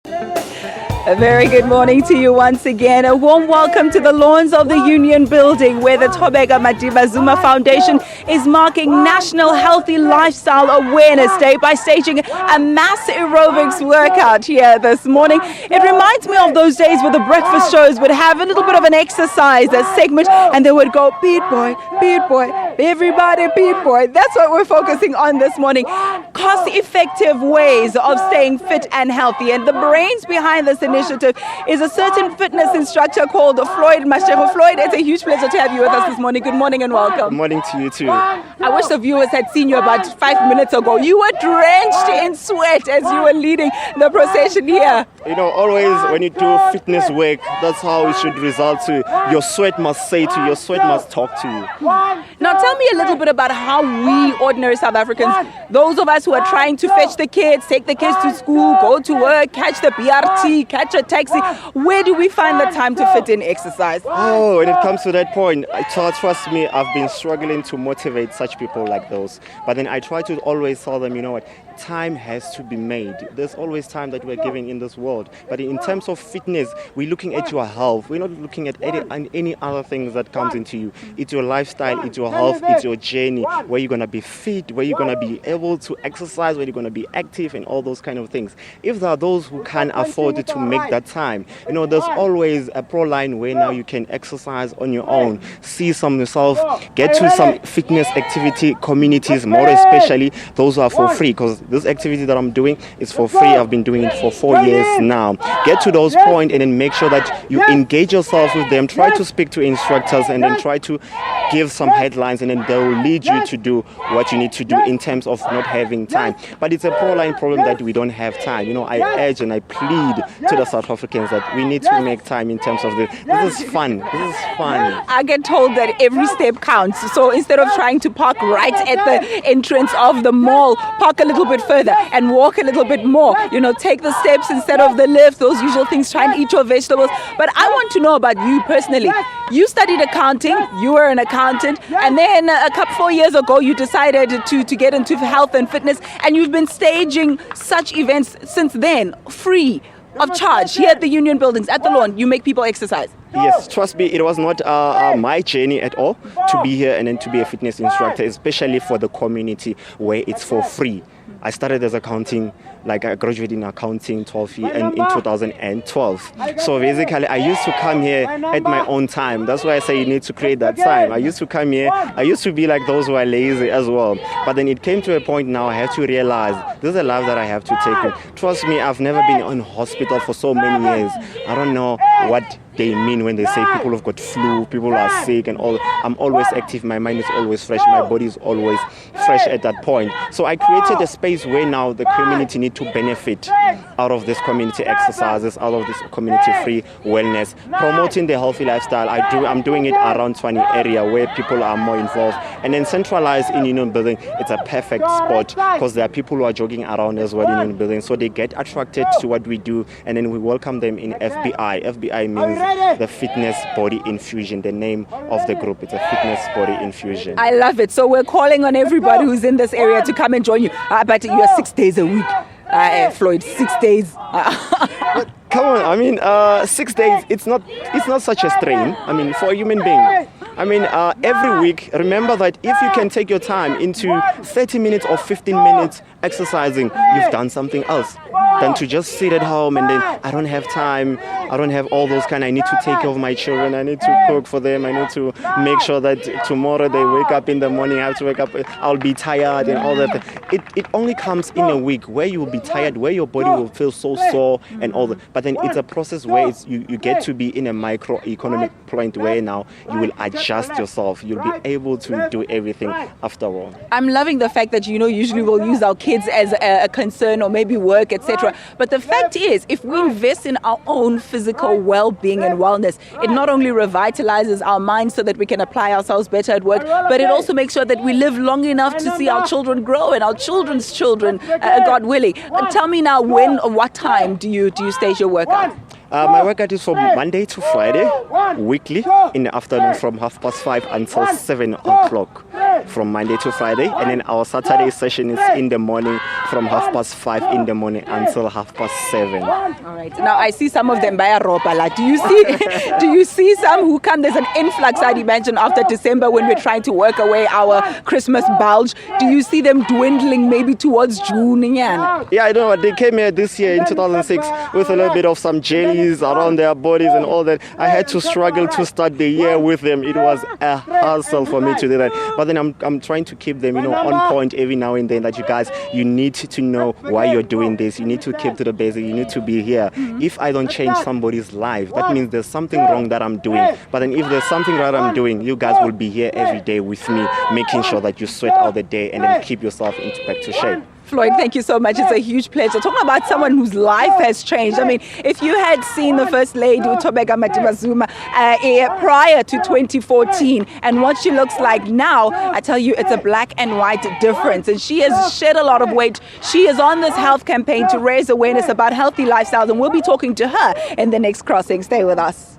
A very good morning to you once again. A warm welcome to the lawns of the Union Building, where the Thobeka Madiba Zuma Foundation is marking National Healthy Lifestyle Awareness Day by staging a mass aerobics workout here this morning. It reminds me of those days where the breakfast shows would have a little bit of an exercise segment, and they would go, beat boy, everybody beat boy. That's what we're focusing on this morning. Cost-effective ways of staying fit and healthy. And the brains behind this initiative is a certain fitness instructor called Floyd Mashego. Floyd, it's a huge pleasure to have you with us this morning. Good morning and welcome. Good morning to you too. I wish the viewers had seen you about 5 minutes ago. You were drenched in sweat as you were leading the procession here. You know, always when you do fitness work, that's how it should result to. Your sweat must say to you, your sweat must talk to you. Now tell me a little bit about how we ordinary South Africans, those of us who are trying to fetch the kids, take the kids to school, go to work, catch the BRT, catch a taxi, where do we find the time to fit in exercise? Oh, when it comes to that point, trust me, I've been struggling to motivate such people like those. But then I try to always tell them, you know what, time has to be made. There's always time that we're giving in this world. But in terms of fitness, we're looking at your health. We're not looking at any other things that comes into you. It's your lifestyle, it's your health, it's your journey, where you're going to be fit, where you're going to be able to exercise, where you're going to be active and all those kind of things. If there are those who can't afford to make that time, you know, there's always a pro line where now you can exercise on your own, see some yourself, get to some fitness activity communities, more especially those who are for free, because this activity that I'm doing is for free. I've been doing it for 4 years now. Get to those points and then make sure that you engage yourself with them. Try to speak to instructors and then try to give some headlines, and then they will lead you to do what you need to do in terms of not having time. But it's a pro-line problem that we don't have time. You know, I urge and I plead to the South Africans that we need to make time in terms of this. This is fun. This is fun. I get told that every step counts. So instead of trying to park right at the entrance of the mall, park a little bit further and walk a little bit more. You know, take the steps instead of the lift, those usual things, try and eat your vegetables. But I want to know about you personally. You studied accounting, you were an accountant, and then 4 years ago you decided to get into health and fitness, and you've been staging such events since then, free of charge, here at the Union Buildings, at the lawn. You make people exercise. Yes, trust me, it was not my journey at all to be here and then to be a fitness instructor, especially for the community where it's for free. I started as accounting, like I graduated in accounting 12 years in 2012. So basically I used to come here at my own time. That's why I say you need to create that time. I used to come here, I used to be like those who are lazy as well. But then it came to a point now I have to realize this is a life that I have to take. Trust me, I've never been in hospital for so many years. I don't know what they mean when they say people have got flu, people are sick and all. I'm always active, my mind is always fresh, my body is always fresh at that point. So I created a space where now the community need to benefit out of this community exercises, out of this community free wellness, promoting the healthy lifestyle. I'm doing it around 20 area where people are more involved, and then centralized in Union Building. It's a perfect spot because there are people who are jogging around as well in Union Building, so they get attracted to what we do, and then we welcome them in FBI. FBI means the Fitness Body Infusion, the name of the group. It's a Fitness Body Infusion. I love it. So we're calling on everybody who's in this area to come and join you. But you are 6 days a week. Floyd, 6 days. But come on, I mean, 6 days, it's not such a strain, I mean, for a human being. I mean, every week, remember that if you can take your time into 30 minutes or 15 minutes exercising, you've done something else than to just sit at home and then I don't have time, I don't have all those I need to take care of my children, I need to cook for them, I need to make sure that tomorrow they wake up in the morning, I have to wake up, I'll be tired and all that. It only comes in a week where you will be tired, where your body will feel so sore and all that. But then it's a process where you get to be in a microeconomic point where now you will adjust yourself, you'll be able to do everything after all. I'm loving the fact that, usually we'll use our kids as a concern or maybe work, etc. But the fact is, if we invest in our own physical well-being and wellness, it not only revitalizes our minds so that we can apply ourselves better at work, but it also makes sure that we live long enough to see our children grow and our children's children, God willing. Tell me now, when or what time do you stage your workout? My workout is from Monday to Friday, weekly, in the afternoon from 5:30 until 7 o'clock. from Monday to Friday, and then our Saturday session is in the morning from 5:30 in the morning until 7:30. All right. Now I see some of them by Ropala. Do you see some who come? There's an influx, I'd imagine, after December when we're trying to work away our Christmas bulge. Do you see them dwindling maybe towards June? Yeah, I know. They came here this year in 2006 with a little bit of some jellies around their bodies and all that. I had to struggle to start the year with them. It was a hassle for me to do that. But then I'm trying to keep them, on point every now and then, that you guys, you need to know why you're doing this. You need to keep to the basic. You need to be here. If I don't change somebody's life, that means there's something wrong that I'm doing. But then if there's something right I'm doing, you guys will be here every day with me, making sure that you sweat out the day and then keep yourself back to shape. Floyd, thank you so much. It's a huge pleasure. Talking about someone whose life has changed. I mean, if you had seen the First Lady, Thobeka Madibazuma, prior to 2014 and what she looks like now, I tell you, it's a black and white difference. And she has shed a lot of weight. She is on this health campaign to raise awareness about healthy lifestyles, and we'll be talking to her in the next crossing. Stay with us.